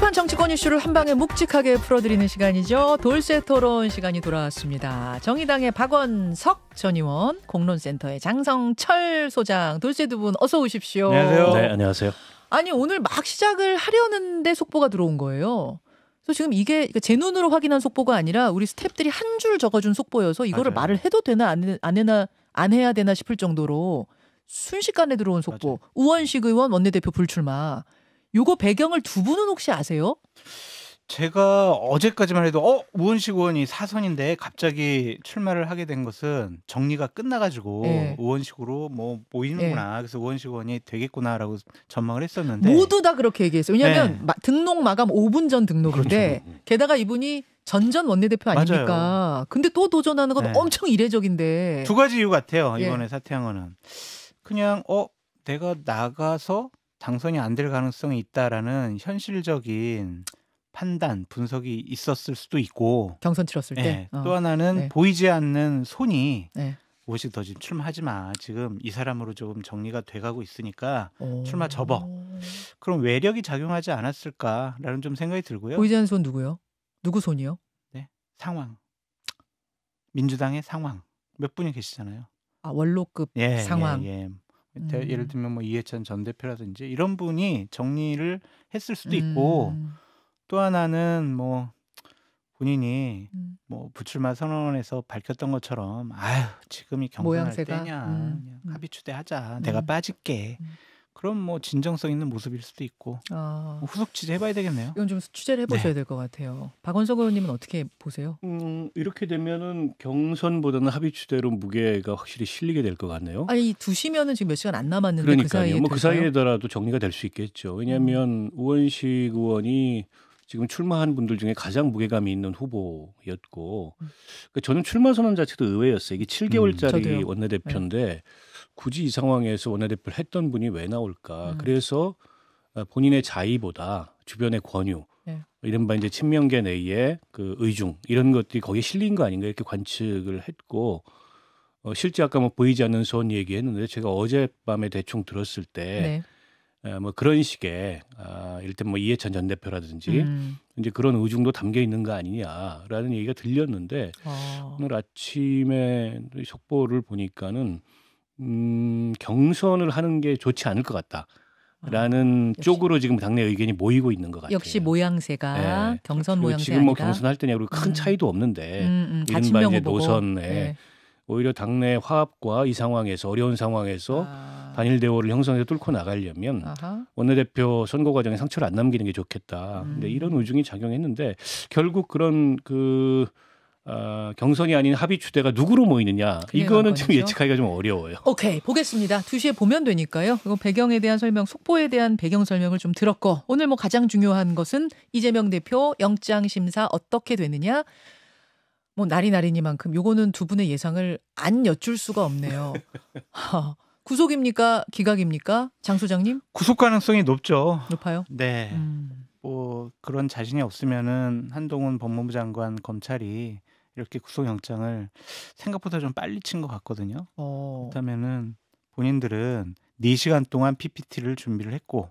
복잡한 정치권 이슈를 한 방에 묵직하게 풀어드리는 시간이죠. 돌쇠 토론 시간이 돌아왔습니다. 정의당의 박원석 전 의원, 공론센터의 장성철 소장, 돌쇠 두 분 어서 오십시오. 안녕하세요. 네, 안녕하세요. 아니 오늘 막 시작을 하려는데 속보가 들어온 거예요. 그래서 지금 이게 제 눈으로 확인한 속보가 아니라 우리 스태프들이 한 줄 적어준 속보여서 이거를 맞아요. 말을 해도 되나 안 해야 되나 싶을 정도로 순식간에 들어온 속보. 맞아요. 우원식 의원 원내대표 불출마. 요거 배경을 두 분은 혹시 아세요? 제가 어제까지만 해도 우원식 의원이 사선인데 갑자기 출마를 하게 된 것은 정리가 끝나가지고 네. 우원식으로 뭐 보이는구나. 그래서 우원식 의원이 되겠구나라고 전망을 했었는데 모두 다 그렇게 얘기했어요. 왜냐하면 네. 등록 마감 5분 전 등록인데 그렇죠. 게다가 이분이 전전 원내대표 아닙니까? 맞아요. 근데 또 도전하는 건 네. 엄청 이례적인데. 두 가지 이유 같아요. 예. 이번에 사퇴한 거는 그냥 내가 나가서 당선이 안 될 가능성이 있다라는 현실적인 판단, 분석이 있었을 수도 있고 경선 치렀을 때. 네. 또 하나는 네. 보이지 않는 손이 네. 무엇이 더 지금 출마하지 마. 지금 이 사람으로 조금 정리가 돼가고 있으니까 오. 출마 접어. 그럼 외력이 작용하지 않았을까라는 좀 생각이 들고요. 보이지 않는 손 누구요? 누구 손이요? 네. 상황. 민주당의 상황. 몇 분이 계시잖아요. 아, 원로급 예, 상황. 예. 예를 들면 뭐 이해찬 전 대표라든지 이런 분이 정리를 했을 수도 있고 또 하나는 뭐 본인이 뭐 부출마 선언에서 밝혔던 것처럼 지금이 경선할 모양새가? 때냐 그냥 합의 추대하자 내가 음. 빠질게 그럼 뭐 진정성 있는 모습일 수도 있고 아, 뭐 후속 취재해봐야 되겠네요. 이건 좀 취재를 해보셔야 될 것 같아요. 박원석 의원님은 어떻게 보세요? 이렇게 되면은 경선보다는 합의 추대로 무게가 확실히 실리게 될 것 같네요. 아니 두시면은 지금 몇 시간 안 남았는데 그러니까요. 그 사이에 뭐 그 될까요? 사이에더라도 정리가 될 수 있겠죠. 왜냐하면 우원식 의원이 지금 출마한 분들 중에 가장 무게감이 있는 후보였고 그러니까 저는 출마 선언 자체도 의외였어요. 이게 7개월짜리 저도요. 원내대표인데 굳이 이 상황에서 원내대표를 했던 분이 왜 나올까. 그래서 본인의 자의보다 주변의 권유 네. 이른바 이제 친명계 내의 그 의중 이런 것들이 거기에 실린 거 아닌가 이렇게 관측을 했고 실제 아까 뭐 보이지 않는 손 얘기했는데 제가 어젯밤에 대충 들었을 때 뭐 그런 식의 일단 뭐 이해찬 전 대표라든지 이제 그런 의중도 담겨 있는 거 아니냐라는 얘기가 들렸는데 오늘 아침에 속보를 보니까는 경선을 하는 게 좋지 않을 것 같다라는 쪽으로 지금 당내 의견이 모이고 있는 것 같아요. 역시 모양새가 네. 경선 모양새 지금 뭐 아니다. 경선할 때냐고 큰 차이도 없는데 다 이른바 친명 이제 후보고. 노선에 네. 오히려 당내 화합과 이 상황에서 어려운 상황에서 단일 대오를 형성해서 뚫고 나가려면 아하. 원내대표 선거 과정에 상처를 안 남기는 게 좋겠다. 근데 이런 의중이 작용했는데 결국 그런 경선이 아닌 합의 추대가 누구로 모이느냐 이거는 지금 관건이죠. 예측하기가 좀 어려워요. 오케이 보겠습니다. 2시에 보면 되니까요. 이거 배경에 대한 설명, 속보에 대한 배경 설명을 좀 들었고 오늘 뭐 가장 중요한 것은 이재명 대표 영장 심사 어떻게 되느냐. 뭐 날이니만큼 요거는 두 분의 예상을 안 여쭐 수가 없네요. 구속입니까? 기각입니까? 장 소장님? 구속 가능성이 높죠. 높아요? 네. 뭐 그런 자신이 없으면은 한동훈 법무부 장관 검찰이 이렇게 구속영장을 생각보다 좀 빨리 친 것 같거든요. 그렇다면은 본인들은 4시간 동안 PPT를 준비를 했고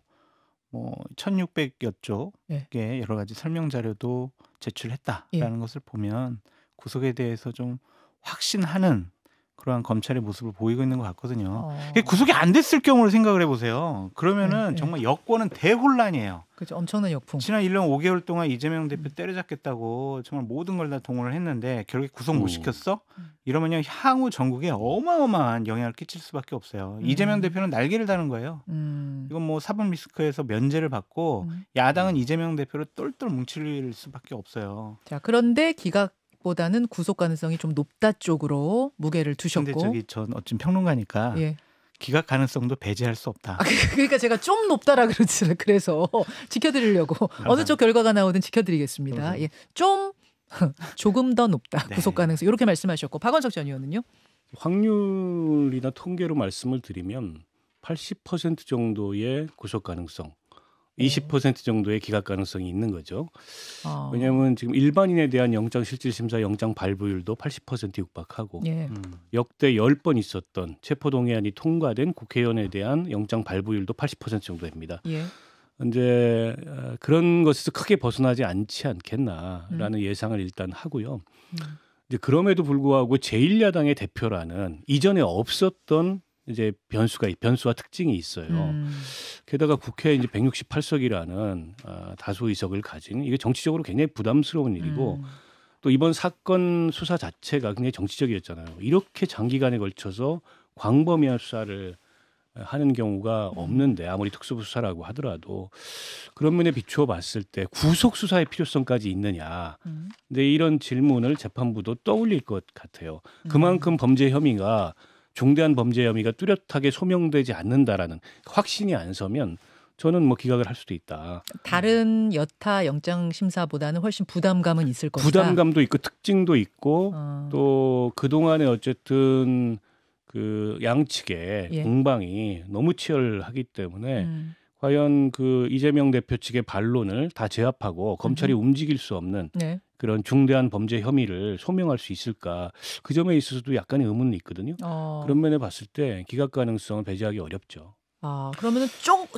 뭐 1600여 쪽의 여러 가지 설명 자료도 제출했다라는 것을 보면 구속에 대해서 좀 확신하는 그러한 검찰의 모습을 보이고 있는 것 같거든요. 구속이 안 됐을 경우를 생각을 해보세요. 그러면은 정말 여권은 대혼란이에요. 그렇죠. 엄청난 역풍. 지난 1년 5개월 동안 이재명 대표 때려잡겠다고 정말 모든 걸 다 동원을 했는데 결국에 구속 못 시켰어? 이러면요 향후 전국에 어마어마한 영향을 끼칠 수밖에 없어요. 이재명 대표는 날개를 다는 거예요. 이건 뭐 사법 리스크에서 면제를 받고 야당은 이재명 대표를 똘똘 뭉칠 수밖에 없어요. 자, 그런데 기각보다는 구속 가능성이 좀 높다 쪽으로 무게를 두셨고. 근데 전 어찌 평론가니까 기각 가능성도 배제할 수 없다. 그러니까 제가 좀 높다라 그러지. 그래서 지켜드리려고 어느 쪽 결과가 나오든 지켜드리겠습니다. 조금 더 높다. 구속 가능성 이렇게 말씀하셨고 박원석 전 의원은요? 확률이나 통계로 말씀을 드리면 80% 정도의 구속 가능성, 20% 정도의 기각 가능성이 있는 거죠. 왜냐하면 지금 일반인에 대한 영장실질심사 영장 발부율도 80% 육박하고 역대 10번 있었던 체포동의안이 통과된 국회의원에 대한 영장 발부율도 80% 정도 됩니다. 이제 그런 것에서 크게 벗어나지 않지 않겠나라는 예상을 일단 하고요. 이제 그럼에도 불구하고 제1야당의 대표라는 이전에 없었던 이제 변수와 특징이 있어요. 게다가 국회에 이제 168석이라는 다수 의석을 가진 이게 정치적으로 굉장히 부담스러운 일이고 또 이번 사건 수사 자체가 굉장히 정치적이었잖아요. 이렇게 장기간에 걸쳐서 광범위한 수사를 하는 경우가 없는데 아무리 특수부 수사라고 하더라도 그런 면에 비추어 봤을 때 구속 수사의 필요성까지 있느냐. 근데 이런 질문을 재판부도 떠올릴 것 같아요. 그만큼 범죄 혐의가 중대한 범죄 혐의가 뚜렷하게 소명되지 않는다라는 확신이 안 서면 저는 뭐 기각을 할 수도 있다. 다른 여타 영장 심사보다는 훨씬 부담감은 있을 것이다. 부담감도 있고 특징도 있고 또 그동안에 어쨌든 그 양측의 예. 공방이 너무 치열하기 때문에 과연 그 이재명 대표 측의 반론을 다 제압하고 검찰이 움직일 수 없는 네. 그런 중대한 범죄 혐의를 소명할 수 있을까? 그 점에 있어서도 약간의 의문이 있거든요. 그런 면에 봤을 때 기각 가능성을 배제하기 어렵죠. 그러면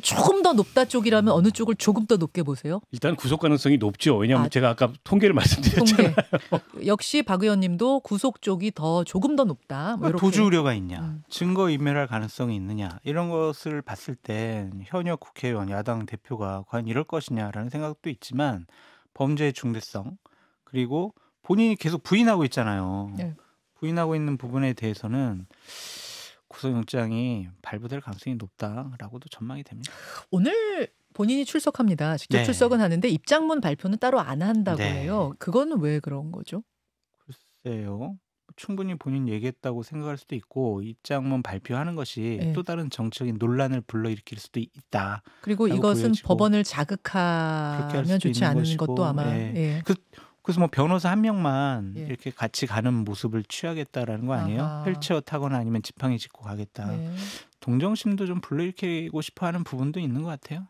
조금 더 높다 쪽이라면 어느 쪽을 조금 더 높게 보세요? 일단 구속 가능성이 높죠. 왜냐하면 제가 아까 통계를 말씀드렸잖아요. 역시 박 의원님도 구속 쪽이 조금 더 높다. 뭐 이렇게. 도주 우려가 있냐, 증거 인멸할 가능성이 있느냐 이런 것을 봤을 때 현역 국회의원 야당 대표가 과연 이럴 것이냐라는 생각도 있지만 범죄의 중대성 그리고 본인이 계속 부인하고 있잖아요. 네. 부인하고 있는 부분에 대해서는 구속영장이 발부될 가능성이 높다라고도 전망이 됩니다. 오늘 본인이 출석합니다. 직접 네. 출석은 하는데 입장문 발표는 따로 안 한다고 네. 해요. 그거는 왜 그런 거죠? 글쎄요. 충분히 본인 얘기했다고 생각할 수도 있고 입장문 발표하는 것이 네. 또 다른 정치적인 논란을 불러일으킬 수도 있다. 그리고 이것은 보여지고 법원을 그렇게 할 자극하면 수도 좋지 있는 않은 것이고, 것도 아마 예. 예. 그래서 뭐 변호사 한 명만 예. 이렇게 같이 가는 모습을 취하겠다라는 거 아니에요? 아하. 휠체어 타거나 아니면 지팡이 짚고 가겠다. 네. 동정심도 좀 불러일으키고 싶어하는 부분도 있는 것 같아요.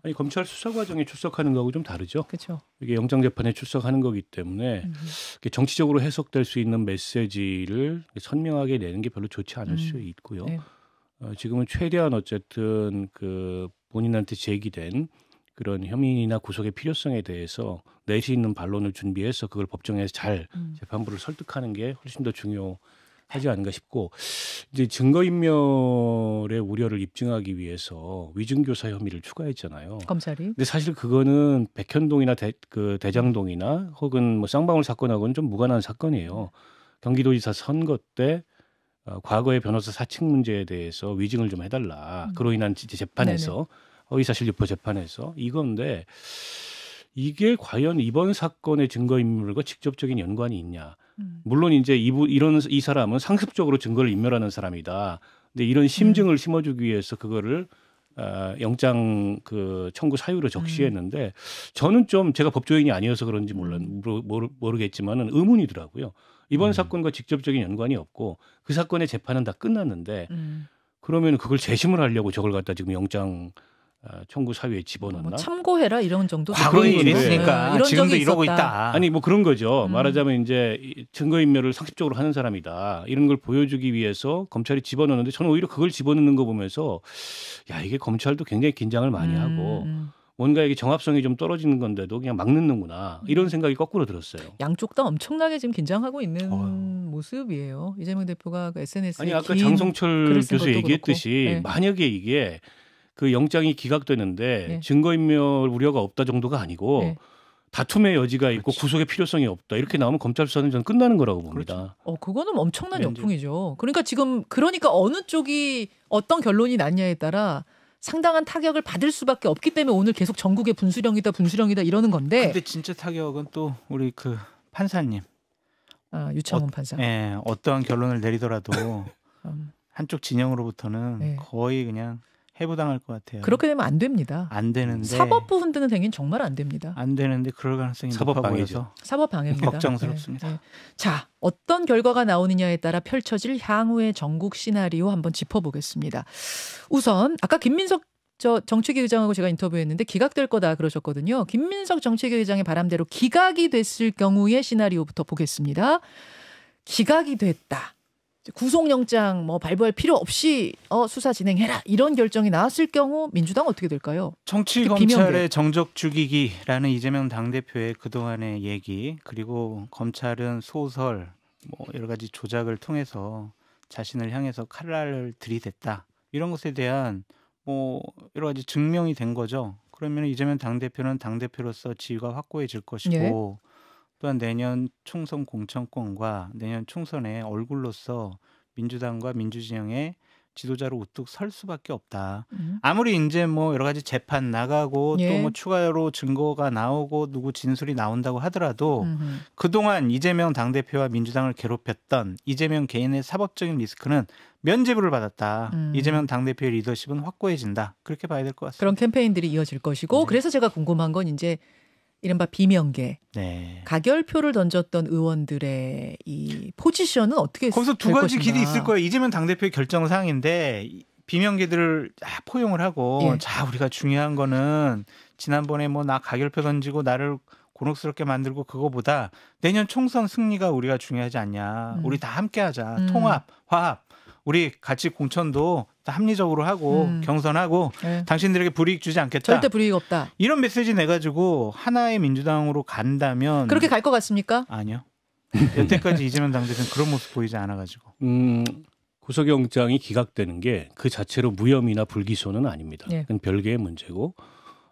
아니 검찰 수사 과정에 출석하는 거하고 좀 다르죠. 그렇죠. 이게 영장 재판에 출석하는 거기 때문에 이게 정치적으로 해석될 수 있는 메시지를 선명하게 내는 게 별로 좋지 않을 수 있고요. 네. 지금은 최대한 어쨌든 그 본인한테 제기된 그런 혐의나 구속의 필요성에 대해서 내실 있는 반론을 준비해서 그걸 법정에서 잘 재판부를 설득하는 게 훨씬 더 중요하지 않은가 싶고 이제 증거인멸의 우려를 입증하기 위해서 위증교사 혐의를 추가했잖아요. 검찰이. 근데 사실 그거는 백현동이나 대장동이나 혹은 뭐 쌍방울 사건하고는 좀 무관한 사건이에요. 경기도지사 선거 때 과거의 변호사 사칭 문제에 대해서 위증을 좀 해달라. 그로 인한 재판에서 허위사실 유포 재판에서 이건데 이게 과연 이번 사건의 증거인멸과 직접적인 연관이 있냐. 물론 이제 이 사람은 상습적으로 증거를 인멸하는 사람이다. 근데 이런 심증을 심어주기 위해서 그거를 영장 그 청구 사유로 적시했는데 저는 좀 제가 법조인이 아니어서 그런지 모르겠지만은 의문이더라고요. 이번 사건과 직접적인 연관이 없고 그 사건의 재판은 다 끝났는데 그러면 그걸 재심을 하려고 저걸 갖다 지금 영장 청구 사유에 집어넣나? 뭐 참고해라 이런 정도. 과거에 이랬으니까 이런 지금도 적이 이러고 있었다. 있다. 아니 뭐 그런 거죠. 말하자면 이제 증거인멸을 상습적으로 하는 사람이다. 이런 걸 보여주기 위해서 검찰이 집어넣는데 저는 오히려 그걸 집어넣는 거 보면서 야 이게 검찰도 굉장히 긴장을 많이 하고 뭔가 이게 정합성이 좀 떨어지는 건데도 그냥 막 넣는구나. 이런 생각이 거꾸로 들었어요. 양쪽 다 엄청나게 지금 긴장하고 있는 모습이에요. 이재명 대표가 그 SNS에 아니 아까 장성철 교수 얘기했듯이 네. 만약에 이게 그 영장이 기각되는데 네. 증거인멸 우려가 없다 정도가 아니고 네. 다툼의 여지가 있고 그렇지. 구속의 필요성이 없다. 이렇게 나오면 검찰 수사는 저는 끝나는 거라고 봅니다. 그거는 엄청난 왠지. 역풍이죠. 그러니까 어느 쪽이 어떤 결론이 났냐에 따라 상당한 타격을 받을 수밖에 없기 때문에 오늘 계속 전국에 분수령이다 이러는 건데. 근데 진짜 타격은 또 우리 그 판사님. 유창훈 판사. 예, 어떠한 결론을 내리더라도 한쪽 진영으로부터는 네. 거의 그냥 해부당할 것 같아요. 그렇게 되면 안 됩니다. 안 되는데 사법부 흔드는 행위는 정말 안 됩니다. 안 되는데 그럴 가능성이 사법 높아 방해죠. 보여서 사법 방해입니다. 걱정스럽습니다. 네. 자, 어떤 결과가 나오느냐에 따라 펼쳐질 향후의 전국 시나리오 한번 짚어보겠습니다. 우선 아까 김민석 정책위 의장하고 제가 인터뷰했는데 기각될 거다 그러셨거든요. 김민석 정책위 의장의 바람대로 기각이 됐을 경우의 시나리오부터 보겠습니다. 기각이 됐다. 구속영장 뭐 발부할 필요 없이 수사 진행해라 이런 결정이 나왔을 경우 민주당 어떻게 될까요? 정치 검찰의 정적 죽이기라는 이재명 당대표의 그동안의 얘기, 그리고 검찰은 소설 뭐 여러 가지 조작을 통해서 자신을 향해서 칼날을 들이댔다, 이런 것에 대한 뭐 여러 가지 증명이 된 거죠. 그러면 이재명 당대표는 당대표로서 지위가 확고해질 것이고, 예. 또한 내년 총선 공천권과 내년 총선의 얼굴로서 민주당과 민주진영의 지도자로 우뚝 설 수밖에 없다. 아무리 이제 뭐 여러 가지 재판 나가고, 예. 또 뭐 추가로 증거가 나오고 누구 진술이 나온다고 하더라도 그동안 이재명 당대표와 민주당을 괴롭혔던 이재명 개인의 사법적인 리스크는 면죄부를 받았다. 이재명 당대표의 리더십은 확고해진다. 그렇게 봐야 될 것 같습니다. 그런 캠페인들이 이어질 것이고, 네. 그래서 제가 궁금한 건 이제 이른바 비명계, 네. 가결표를 던졌던 의원들의 이 포지션은 어떻게 거기서 두 가지 길이 있을 거예요. 이재명 당대표의 결정 사항인데 비명계들을 포용을 하고, 예. 자, 우리가 중요한 거는 지난번에 뭐 나 가결표 던지고 나를 곤혹스럽게 만들고 그거보다 내년 총선 승리가 우리가 중요하지 않냐. 우리 다 함께하자. 통합, 화합. 우리 같이 공천도 다 합리적으로 하고 경선하고, 네. 당신들에게 불이익 주지 않겠다. 절대 불이익 없다. 이런 메시지 내가지고 하나의 민주당으로 간다면. 그렇게 갈 것 같습니까? 아니요. 여태까지 이재명 당대표는 그런 모습 보이지 않아가지고. 구속영장이 기각되는 게 그 자체로 무혐의나 불기소는 아닙니다. 네. 그건 별개의 문제고,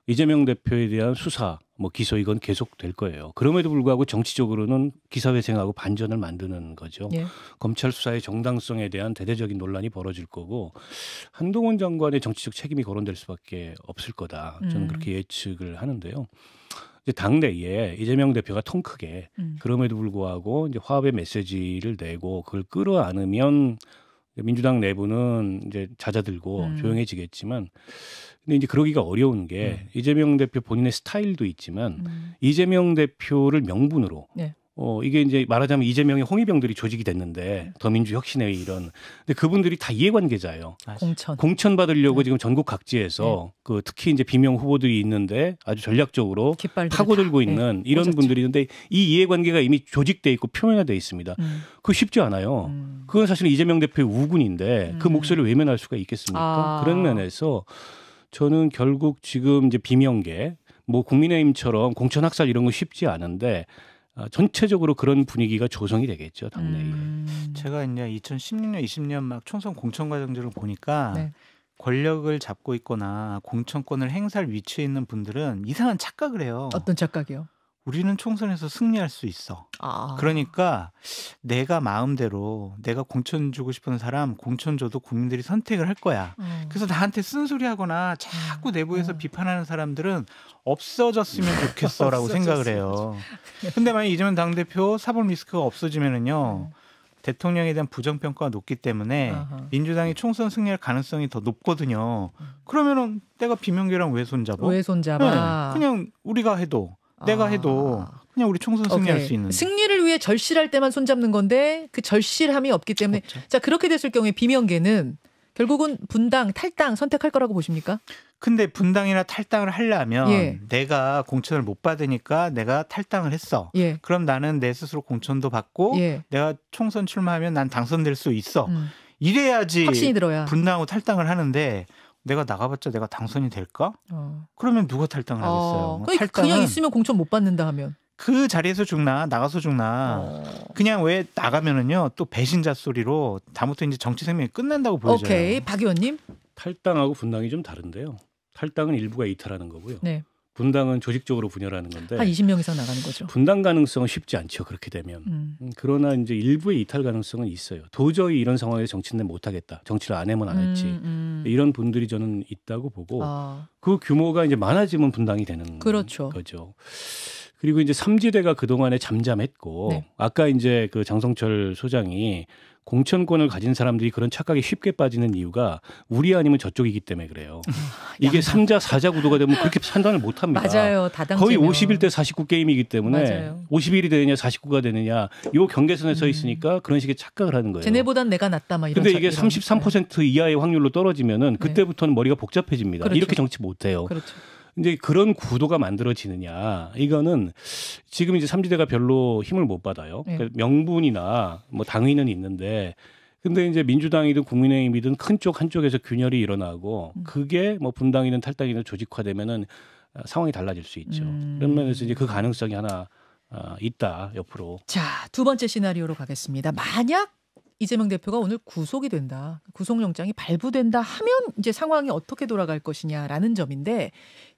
이재명 대표에 대한 수사, 뭐 기소, 이건 계속 될 거예요. 그럼에도 불구하고 정치적으로는 기사회생하고 반전을 만드는 거죠. 예. 검찰 수사의 정당성에 대한 대대적인 논란이 벌어질 거고, 한동훈 장관의 정치적 책임이 거론될 수밖에 없을 거다. 저는 그렇게 예측을 하는데요. 이제 당내에 이재명 대표가 통 크게 그럼에도 불구하고 이제 화합의 메시지를 내고 그걸 끌어안으면 민주당 내부는 이제 잦아들고 조용해지겠지만, 근데 이제 그러기가 어려운 게 이재명 대표 본인의 스타일도 있지만 이재명 대표를 명분으로, 네. 이게 이제 말하자면 이재명의 홍위병들이 조직이 됐는데, 더민주혁신회 이런, 근데 그분들이 다 이해관계자예요. 공천 받으려고, 네. 지금 전국 각지에서, 네. 그 특히 이제 비명 후보들이 있는데 아주 전략적으로 파고들고 있는, 네. 이런 분들이 있는데, 이 이해관계가 이미 조직돼 있고 표면화돼 있습니다. 그거 쉽지 않아요. 그건 사실은 이재명 대표의 우군인데 그 목소리를 외면할 수가 있겠습니까? 그런 면에서 저는 결국 지금 이제 비명계, 뭐 국민의힘처럼 공천 학살 이런 거 쉽지 않은데, 전체적으로 그런 분위기가 조성이 되겠죠, 당내에. 제가 이제 2016년, 20년 막 총선 공천 과정들을 보니까, 네. 권력을 잡고 있거나 공천권을 행사할 위치에 있는 분들은 이상한 착각을 해요. 어떤 착각이요? 우리는 총선에서 승리할 수 있어. 그러니까 내가 마음대로 내가 공천 주고 싶은 사람 공천 줘도 국민들이 선택을 할 거야. 그래서 나한테 쓴소리하거나 자꾸 내부에서 비판하는 사람들은 없어졌으면 좋겠어라고 생각을 해요. 근데 만약 이재명 당대표 사법 리스크가 없어지면은요, 대통령에 대한 부정평가가 높기 때문에 민주당이 총선 승리할 가능성이 더 높거든요. 그러면은 내가 비명계랑 왜 손잡아? 왜 손잡아? 네, 그냥 우리가 해도, 내가 해도 그냥 우리 총선 승리할 수 있는. 승리를 위해 절실할 때만 손잡는 건데 그 절실함이 없기 때문에. 없죠. 자, 그렇게 됐을 경우에 비명계는 결국은 분당, 탈당 선택할 거라고 보십니까? 근데 분당이나 탈당을 하려면, 예. 내가 공천을 못 받으니까 내가 탈당을 했어. 예. 그럼 나는 내 스스로 공천도 받고, 예. 내가 총선 출마하면 난 당선될 수 있어. 이래야지 확신이 들어야. 분당하고 탈당을 하는데, 내가 나가봤자 내가 당선이 될까? 그러면 누가 탈당을 하겠어요? 뭐 그냥 있으면 공천 못 받는다 하면. 그 자리에서 죽나 나가서 죽나. 그냥 왜 나가면은요, 또 배신자 소리로 다음부터 이제 정치 생명이 끝난다고 보여져요. 오케이, 박 의원님. 탈당하고 분당이 좀 다른데요. 탈당은 일부가 이탈하는 거고요. 네. 분당은 조직적으로 분열하는 건데, 한 20명 이상 나가는 거죠. 분당 가능성은 쉽지 않죠, 그렇게 되면. 그러나 이제 일부의 이탈 가능성은 있어요. 도저히 이런 상황에서 정치는 못하겠다, 정치를 안 하면 안 할지, 이런 분들이 저는 있다고 보고, 그 규모가 이제 많아지면 분당이 되는, 그렇죠. 거죠. 그리고 이제 삼지대가 그동안에 잠잠했고, 네. 아까 이제 그 장성철 소장이 공천권을 가진 사람들이 그런 착각에 쉽게 빠지는 이유가 우리 아니면 저쪽이기 때문에 그래요. 이게 3자 4자 구도가 되면 그렇게 판단을 못 합니다. 맞아요. 거의 51대 49 게임이기 때문에, 맞아요. 51이 되느냐 49가 되느냐 요 경계선에 서 있으니까 그런 식의 착각을 하는 거예요. 쟤네보단 내가 낫다 막 이런. 근데 이게 33% 이하의 확률로 떨어지면은 그때부터는 머리가 복잡해집니다. 그렇죠. 이렇게 정치 못 해요. 그렇죠. 근데 그런 구도가 만들어지느냐, 이거는 지금 이제 삼지대가 별로 힘을 못 받아요. 그러니까 명분이나 뭐 당위는 있는데 근데 이제 민주당이든 국민의힘이든 큰 쪽 한쪽에서 균열이 일어나고 그게 뭐 분당이든 탈당이든 조직화되면은 상황이 달라질 수 있죠. 그런 면에서 이제 그 가능성이 하나 있다 옆으로. 자, 두 번째 시나리오로 가겠습니다. 만약 이재명 대표가 오늘 구속이 된다, 구속영장이 발부된다 하면 이제 상황이 어떻게 돌아갈 것이냐라는 점인데,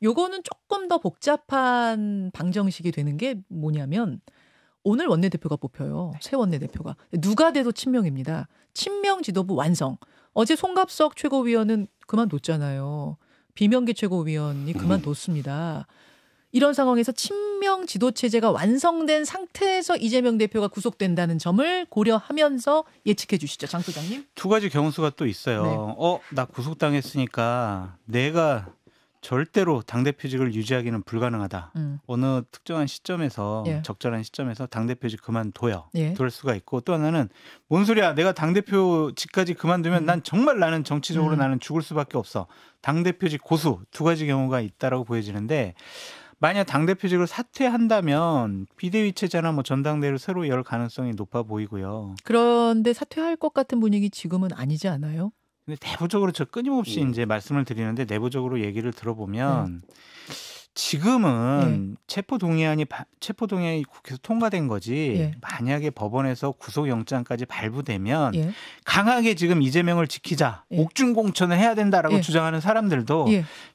요거는 조금 더 복잡한 방정식이 되는 게 뭐냐면 오늘 원내대표가 뽑혀요. 새 원내대표가. 누가 돼도 친명입니다. 친명 지도부 완성. 어제 송갑석 최고위원은 그만뒀잖아요. 비명계 최고위원이 그만뒀습니다. 이런 상황에서 친명 지도체제가 완성된 상태에서 이재명 대표가 구속된다는 점을 고려하면서 예측해 주시죠. 장 소장님. 두 가지 경우수가 또 있어요. 네. 나 구속당했으니까 내가 절대로 당대표직을 유지하기는 불가능하다. 어느 특정한 시점에서 예. 적절한 시점에서 당대표직 그만둬요. 예. 그럴 수가 있고 또 하나는 뭔 소리야. 내가 당대표직까지 그만두면 난 정말 나는 정치적으로 나는 죽을 수밖에 없어. 당대표직 고수. 두 가지 경우가 있다라고 보여지는데 만약 당대표직을 사퇴한다면 비대위 체제나 뭐 전당대회를 새로 열 가능성이 높아 보이고요. 그런데 사퇴할 것 같은 분위기 지금은 아니지 않아요? 근데 내부적으로 저 끊임없이 이제 말씀을 드리는데 내부적으로 얘기를 들어보면 지금은 체포동의안이 국회에서 통과된 거지 만약에 법원에서 구속영장까지 발부되면 강하게 지금 이재명을 지키자 옥중공천을 해야 된다라고 주장하는 사람들도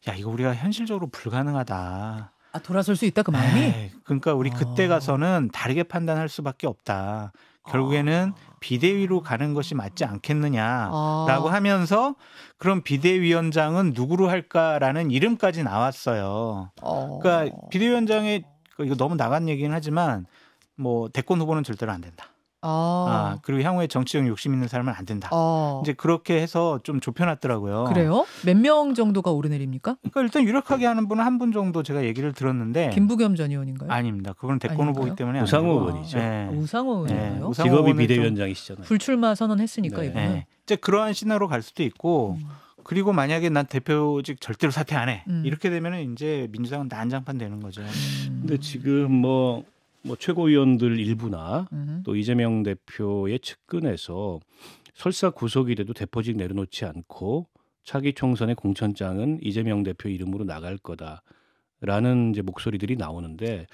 야 이거 우리가 현실적으로 불가능하다. 돌아설 수 있다 그 마음이? 그러니까 우리 그때 가서는 다르게 판단할 수밖에 없다. 결국에는 비대위로 가는 것이 맞지 않겠느냐라고 하면서 그럼 비대위원장은 누구로 할까라는 이름까지 나왔어요. 그러니까 비대위원장의 이거 너무 나간 얘기는 하지만 뭐 대권 후보는 절대로 안 된다. 그리고 향후에 정치적 욕심 있는 사람은 안 된다. 이제 그렇게 해서 좀 좁혀놨더라고요. 그래요? 몇 명 정도가 오르내립니까? 그러니까 일단 유력하게 하는 분은 한 분 정도 제가 얘기를 들었는데. 김부겸 전 의원인가요? 아닙니다. 그건 대권 후보이기 때문에. 우상호 의원이죠. 우상호 의원인가요? 직업이 비대위원장이시잖아요. 불출마 선언했으니까 이거는. 이제 그러한 신호로 갈 수도 있고. 그리고 만약에 난 대표직 절대로 사퇴 안 해. 이렇게 되면은 이제 민주당은 난장판 되는 거죠. 근데 지금 뭐 최고위원들 일부나 또 이재명 대표의 측근에서 설사 구속이 돼도 대표직 내려놓지 않고 차기 총선의 공천장은 이재명 대표 이름으로 나갈 거다라는 이제 목소리들이 나오는데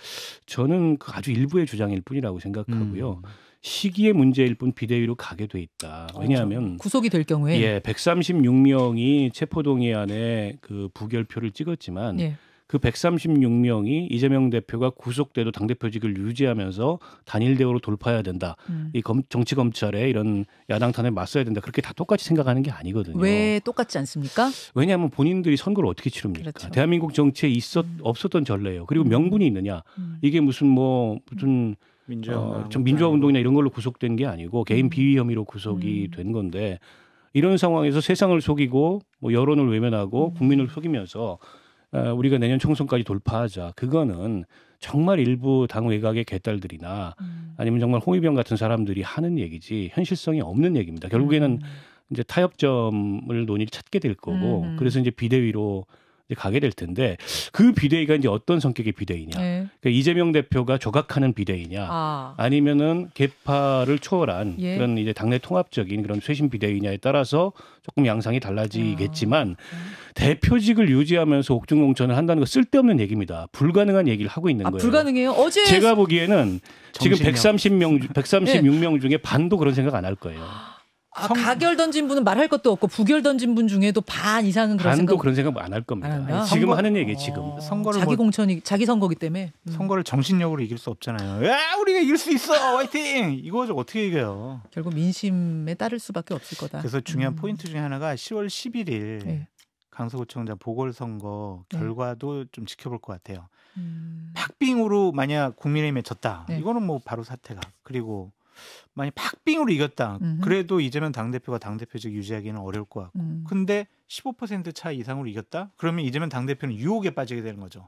저는 그 아주 일부의 주장일 뿐이라고 생각하고요. 시기의 문제일 뿐 비대위로 가게 돼 있다. 왜냐하면 구속이 될 경우에 136명이 체포동의안에 그 부결표를 찍었지만 그 136명이 이재명 대표가 구속돼도 당대표직을 유지하면서 단일 대우로 돌파해야 된다. 이 정치검찰의 이런 야당탄에 맞서야 된다. 그렇게 다 똑같이 생각하는 게 아니거든요. 왜 똑같지 않습니까? 왜냐하면 본인들이 선거를 어떻게 치릅니까? 그렇죠. 대한민국 정치에 없었던 전례예요. 그리고 명분이 있느냐. 이게 무슨 민주화 운동이나 이런 걸로 구속된 게 아니고 개인 비위 혐의로 구속이 된 건데 이런 상황에서 세상을 속이고 뭐 여론을 외면하고 국민을 속이면서 우리가 내년 총선까지 돌파하자. 그거는 정말 일부 당 외곽의 개딸들이나 아니면 정말 홍위병 같은 사람들이 하는 얘기지 현실성이 없는 얘기입니다. 결국에는 이제 타협점을 논의를 찾게 될 거고 그래서 이제 비대위로 이제 가게 될 텐데 그 비대위가 이제 어떤 성격의 비대위냐. 그러니까 이재명 대표가 조각하는 비대위냐 아니면은 계파를 초월한 그런 이제 당내 통합적인 그런 쇄신 비대위냐에 따라서 조금 양상이 달라지겠지만 대표직을 유지하면서 옥중공천을 한다는 거 쓸데없는 얘기입니다. 불가능한 얘기를 하고 있는 거예요. 불가능해요? 어제 제가 보기에는 지금 136명 중에 반도 그런 생각 안 할 거예요. 가결 던진 분은 말할 것도 없고 부결 던진 분 중에도 반 이상은 그런 생각 안 할 겁니다. 지금 하는 얘기 지금. 선거를 자기 공천이 자기 선거기 때문에 선거를 정신력으로 이길 수 없잖아요. 야 우리가 이길 수 있어 화이팅 이거 어떻게 이겨요. 결국 민심에 따를 수밖에 없을 거다. 그래서 중요한 포인트 중에 하나가 10월 11일 강서구청장 보궐선거 결과도 좀 지켜볼 것 같아요. 박빙으로 만약 국민의힘에 졌다. 이거는 뭐 바로 사퇴가. 그리고 만약 박빙으로 이겼다. 그래도 이재명 당대표가 당대표직 유지하기는 어려울 것 같고. 근데 15% 차 이상으로 이겼다? 그러면 이재명 당대표는 유혹에 빠지게 되는 거죠.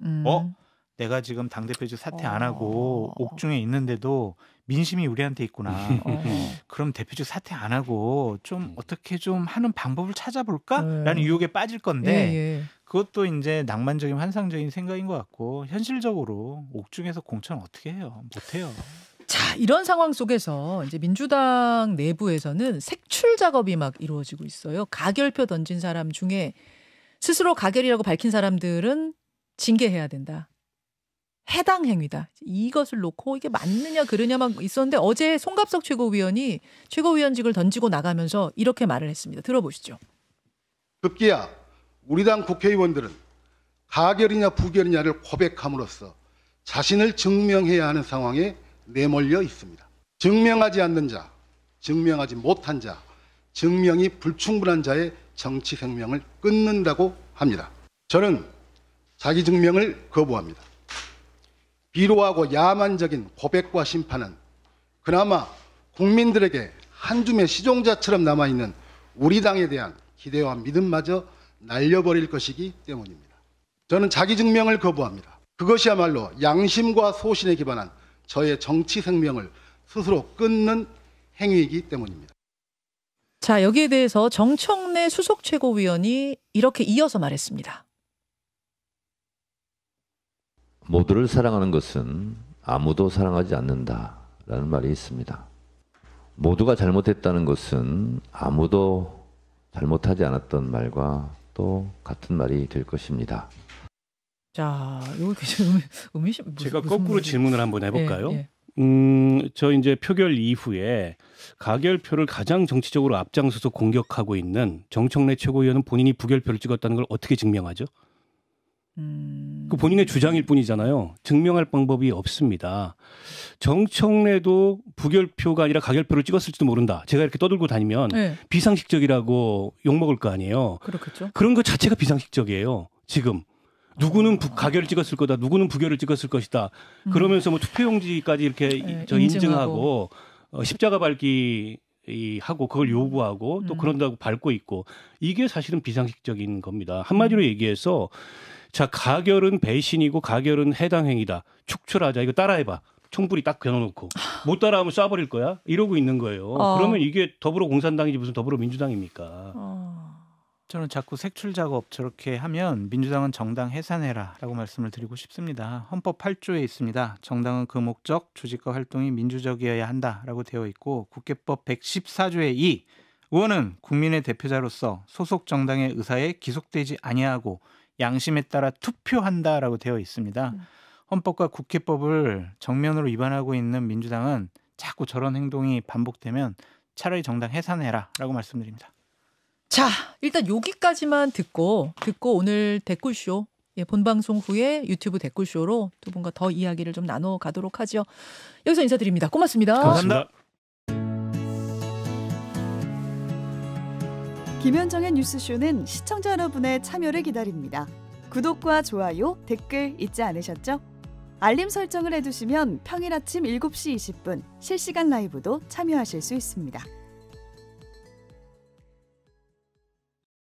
내가 지금 당대표직 사퇴 안 하고 옥중에 있는데도 민심이 우리한테 있구나. 그럼 대표직 사퇴 안 하고 좀 어떻게 좀 하는 방법을 찾아볼까라는 유혹에 빠질 건데 그것도 이제 낭만적인 환상적인 생각인 것 같고 현실적으로 옥중에서 공천 어떻게 해요? 못해요. 자, 이런 상황 속에서 이제 민주당 내부에서는 색출 작업이 막 이루어지고 있어요. 가결표 던진 사람 중에 스스로 가결이라고 밝힌 사람들은 징계해야 된다. 해당 행위다. 이것을 놓고 이게 맞느냐 그러냐 막 있었는데 어제 송갑석 최고위원이 최고위원직을 던지고 나가면서 이렇게 말을 했습니다. 들어보시죠. 급기야 우리 당 국회의원들은 가결이냐 부결이냐를 고백함으로써 자신을 증명해야 하는 상황에 내몰려 있습니다. 증명하지 않는 자, 증명하지 못한 자, 증명이 불충분한 자의 정치 생명을 끊는다고 합니다. 저는 자기 증명을 거부합니다. 비로하고 야만적인 고백과 심판은 그나마 국민들에게 한 줌의 시종자처럼 남아있는 우리 당에 대한 기대와 믿음마저 날려버릴 것이기 때문입니다. 저는 자기 증명을 거부합니다. 그것이야말로 양심과 소신에 기반한 저의 정치 생명을 스스로 끊는 행위이기 때문입니다. 자, 여기에 대해서 정청래 수석 최고위원이 이렇게 이어서 말했습니다. 모두를 사랑하는 것은 아무도 사랑하지 않는다라는 말이 있습니다. 모두가 잘못했다는 것은 아무도 잘못하지 않았던 말과 또 같은 말이 될 것입니다. 자, 이거 굉장히 제가 거꾸로 질문을 한번 해볼까요? 예. 저 이제 표결 이후에 가결표를 가장 정치적으로 앞장서서 공격하고 있는 정청래 최고위원은 본인이 부결표를 찍었다는 걸 어떻게 증명하죠? 그 본인의 주장일 뿐이잖아요. 증명할 방법이 없습니다. 정청래도 부결표가 아니라 가결표를 찍었을지도 모른다. 제가 이렇게 떠들고 다니면 네. 비상식적이라고 욕먹을 거 아니에요. 그렇겠죠. 그런 것 자체가 비상식적이에요. 지금. 누구는 가결을 찍었을 거다. 누구는 부결을 찍었을 것이다. 그러면서 뭐 투표용지까지 이렇게 네, 인증하고 십자가 밟기 하고 그걸 요구하고 또 그런다고 밟고 있고 이게 사실은 비상식적인 겁니다. 한마디로 얘기해서 자, 가결은 배신이고 가결은 해당 행위다. 축출하자. 이거 따라해봐. 총불이 딱 겨눠놓고. 못 따라하면 쏴버릴 거야? 이러고 있는 거예요. 그러면 이게 더불어공산당이지 무슨 더불어민주당입니까? 저는 자꾸 색출 작업 저렇게 하면 민주당은 정당 해산해라라고 말씀을 드리고 싶습니다. 헌법 8조에 있습니다. 정당은 그 목적, 조직과 활동이 민주적이어야 한다라고 되어 있고 국회법 114조의 2. 의원은 국민의 대표자로서 소속 정당의 의사에 기속되지 아니하고 양심에 따라 투표한다라고 되어 있습니다. 헌법과 국회법을 정면으로 위반하고 있는 민주당은 자꾸 저런 행동이 반복되면 차라리 정당 해산해라라고 말씀드립니다. 자, 일단 여기까지만 듣고 오늘 댓글쇼 본방송 후에 유튜브 댓글쇼로 두 분과 더 이야기를 좀 나눠가도록 하죠. 여기서 인사드립니다. 고맙습니다. 감사합니다. 김현정의 뉴스쇼는 시청자 여러분의 참여를 기다립니다. 구독과 좋아요, 댓글 잊지 않으셨죠? 알림 설정을 해두시면 평일 아침 7시 20분 실시간 라이브도 참여하실 수 있습니다.